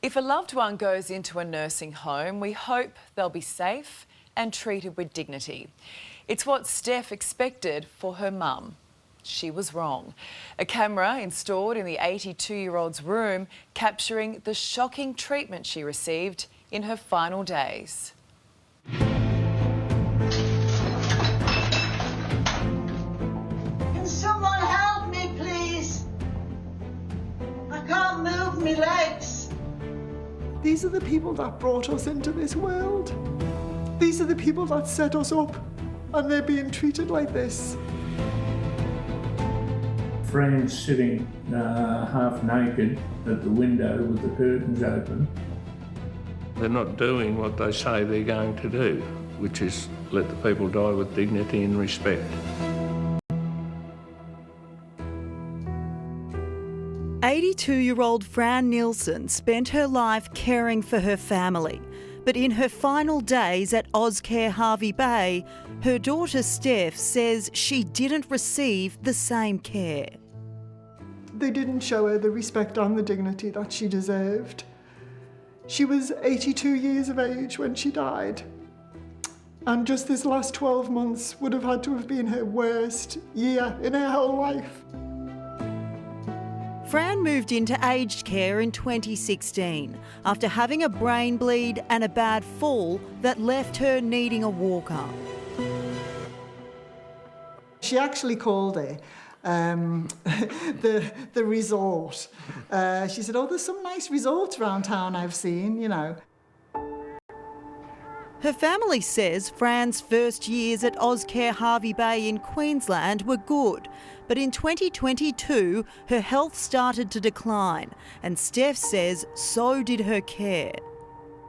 If a loved one goes into a nursing home, we hope they'll be safe and treated with dignity. It's what Steph expected for her mum. She was wrong. A camera installed in the 82-year-old's room capturing the shocking treatment she received in her final days. Can someone help me, please? I can't move my legs. These are the people that brought us into this world. These are the people that set us up, and they're being treated like this. Fran's sitting half naked at the window with the curtains open. They're not doing what they say they're going to do, which is let the people die with dignity and respect. 82-year-old Fran Nielsen spent her life caring for her family. But in her final days at Ozcare Hervey Bay, her daughter Steph says she didn't receive the same care. They didn't show her the respect and the dignity that she deserved. She was 82 years of age when she died. And just this last 12 months would have had to have been her worst year in her whole life. Fran moved into aged care in 2016 after having a brain bleed and a bad fall that left her needing a walker. She actually called it the resort. She said, "Oh, there's some nice resorts around town I've seen, you know." Her family says Fran's first years at Ozcare Hervey Bay in Queensland were good, but in 2022 her health started to decline, and Steph says so did her care.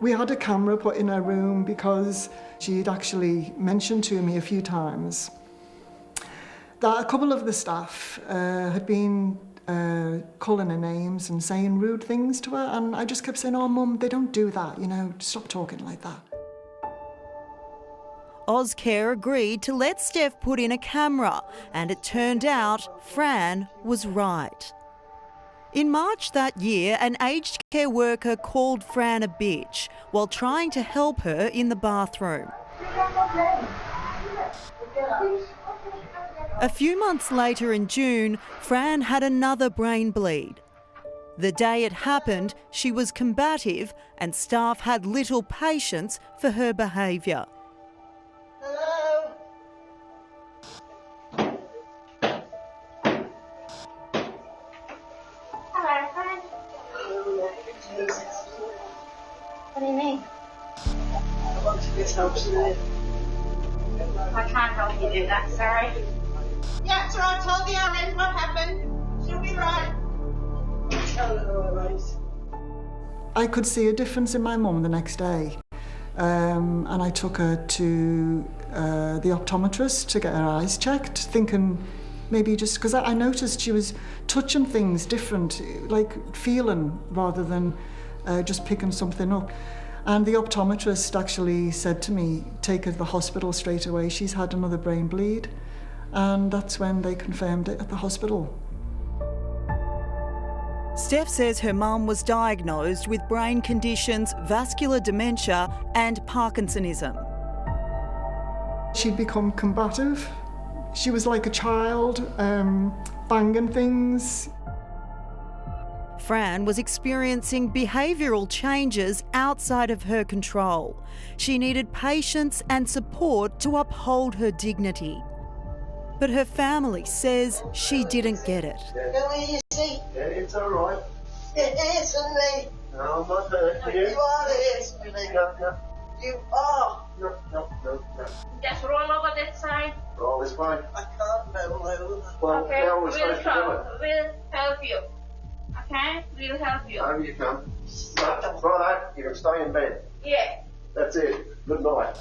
We had a camera put in her room because she'd actually mentioned to me a few times that a couple of the staff had been calling her names and saying rude things to her, and I just kept saying, "Oh, Mum, they don't do that, you know, stop talking like that." Ozcare agreed to let Steph put in a camera, and it turned out Fran was right. In March that year, an aged care worker called Fran a bitch while trying to help her in the bathroom. A few months later in June, Fran had another brain bleed. The day it happened, she was combative and staff had little patience for her behaviour. Hello? Hello, Fran. What do you mean? I want to get help today. I can't help you do that, sorry. Yeah, so I told the RN what happened. She'll be right. Tell her always. I could see a difference in my mum the next day. And I took her to the optometrist to get her eyes checked, thinking maybe just because I noticed she was touching things different, like feeling rather than just picking something up. And the optometrist actually said to me, take her to the hospital straight away. She's had another brain bleed. And that's when they confirmed it at the hospital. Steph says her mum was diagnosed with brain conditions, vascular dementia and Parkinsonism. She'd become combative. She was like a child, banging things. Fran was experiencing behavioural changes outside of her control. She needed patience and support to uphold her dignity. But her family says she didn't get it. Go in your seat. Yeah, it's all right. It isn't me. No, I'm not hurting you. You are it. No. You are. No. Just roll over that side. Roll this way. I can't roll over. Well, Okay, now we're we'll supposed to do it. help you. Okay, we'll help you. Over you come. Right, you can stay in bed. Yeah, That's it. Good night.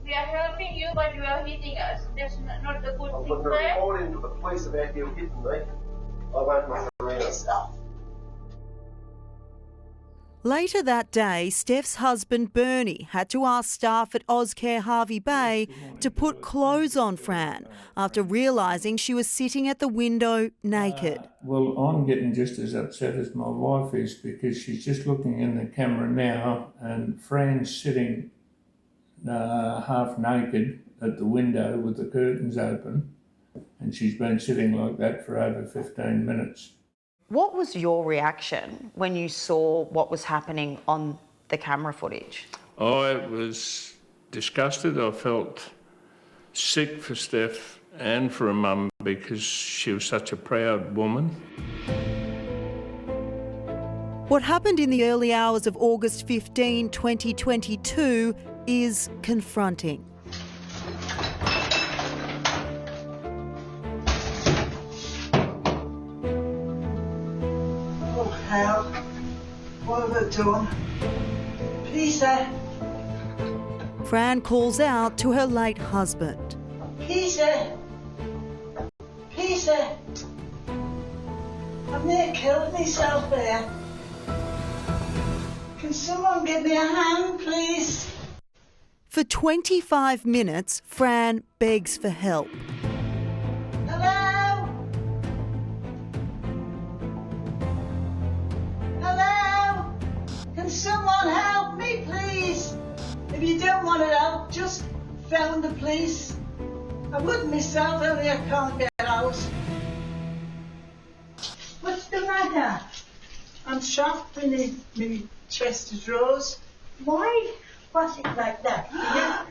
we are helping you, but you are hitting us. That's not the good I'm thing putting a there. report into the police about you hitting me. I won't muck around. Piss off. Later that day, Steph's husband Bernie had to ask staff at Ozcare Harvey Bay to put clothes on Fran after realising she was sitting at the window naked. Well, I'm getting just as upset as my wife is, because she's just looking in the camera now and Fran's sitting half naked at the window with the curtains open, and she's been sitting like that for over 15 minutes. What was your reaction when you saw what was happening on the camera footage? I was disgusted. I felt sick for Steph and for her mum, because she was such a proud woman. What happened in the early hours of August 15, 2022 is confronting. Hell, what have I done? Peter, Fran calls out to her late husband. Peter, Peter, I've nearly killed myself there. Can someone give me a hand, please? For 25 minutes, Fran begs for help. Hello? Hello? Can someone help me, please? If you don't want help, just phone the police. I would myself, only I can't get out. What's the matter? I'm shocked beneath my chest of drawers. Why was it like that? Ah,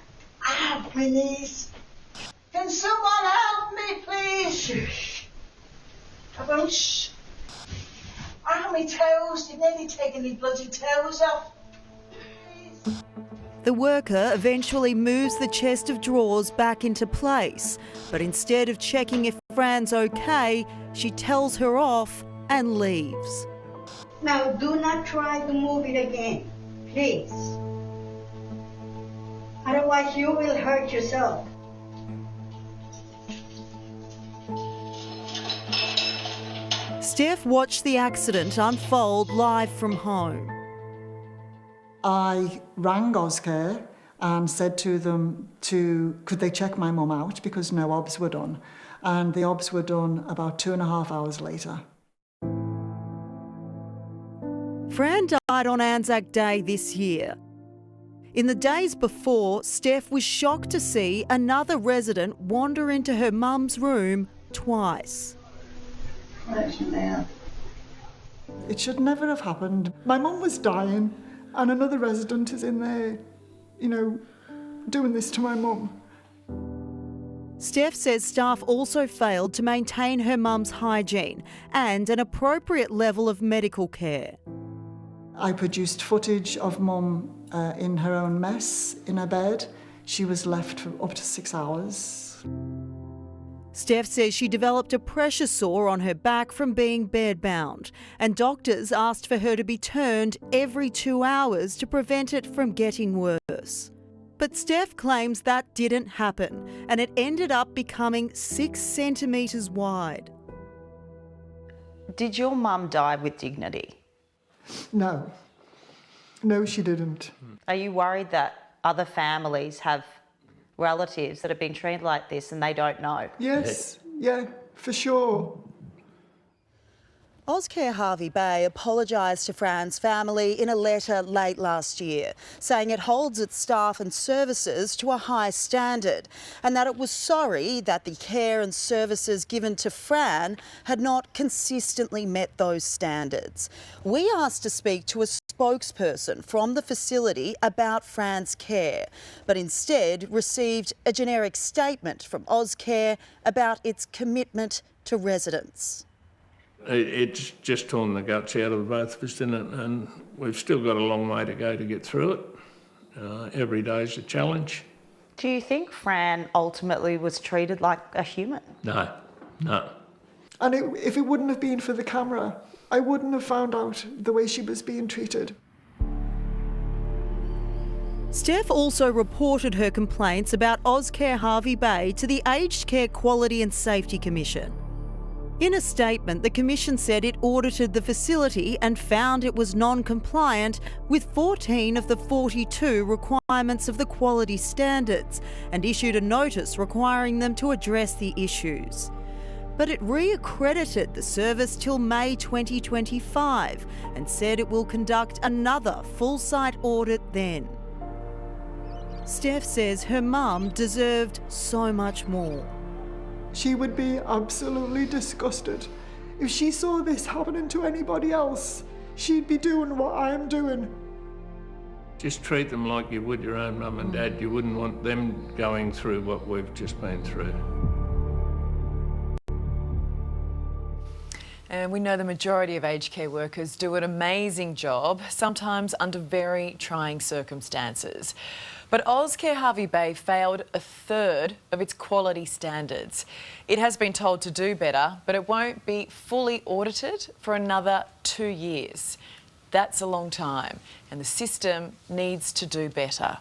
my knees. Can someone help me, please? I won't. Shh. Ah, my toes. You've nearly taken me bloody toes off. Please. The worker eventually moves the chest of drawers back into place, but instead of checking if Fran's okay, she tells her off and leaves. Now do not try to move it again, please. Otherwise you will hurt yourself. Steph watched the accident unfold live from home. I rang Ozcare and said to them could they check my mum out, because no obs were done. And the obs were done about 2.5 hours later. Fran died on Anzac Day this year. In the days before, Steph was shocked to see another resident wander into her mum's room twice. It should never have happened. My mum was dying and another resident is in there, doing this to my mum. Steph says staff also failed to maintain her mum's hygiene and an appropriate level of medical care. I produced footage of mum in her own mess in her bed. She was left for up to 6 hours. Steph says she developed a pressure sore on her back from being bedbound, and doctors asked for her to be turned every 2 hours to prevent it from getting worse. But Steph claims that didn't happen, and it ended up becoming 6 centimetres wide. Did your mum die with dignity? No. No, she didn't. Are you worried that other families have relatives that have been treated like this and they don't know? Yes, yeah, for sure. Ozcare Harvey Bay apologised to Fran's family in a letter late last year, saying it holds its staff and services to a high standard and that it was sorry that the care and services given to Fran had not consistently met those standards. We asked to speak to a spokesperson from the facility about Fran's care, but instead received a generic statement from Ozcare about its commitment to residents. It's just torn the guts out of both of us, didn't it? And we've still got a long way to go to get through it. Every day is a challenge. Do you think Fran ultimately was treated like a human? No. And if it wouldn't have been for the camera, I wouldn't have found out the way she was being treated. Steph also reported her complaints about Ozcare Harvey Bay to the Aged Care Quality and Safety Commission. In a statement, the Commission said it audited the facility and found it was non-compliant with 14 of the 42 requirements of the quality standards and issued a notice requiring them to address the issues. But it re-accredited the service till May 2025 and said it will conduct another full-site audit then. Steph says her mum deserved so much more. She would be absolutely disgusted. If she saw this happening to anybody else, she'd be doing what I am doing. Just treat them like you would your own mum and dad. You wouldn't want them going through what we've just been through. And we know the majority of aged care workers do an amazing job, sometimes under very trying circumstances. But Ozcare Hervey Bay failed a third of its quality standards. It has been told to do better, but it won't be fully audited for another 2 years. That's a long time, and the system needs to do better.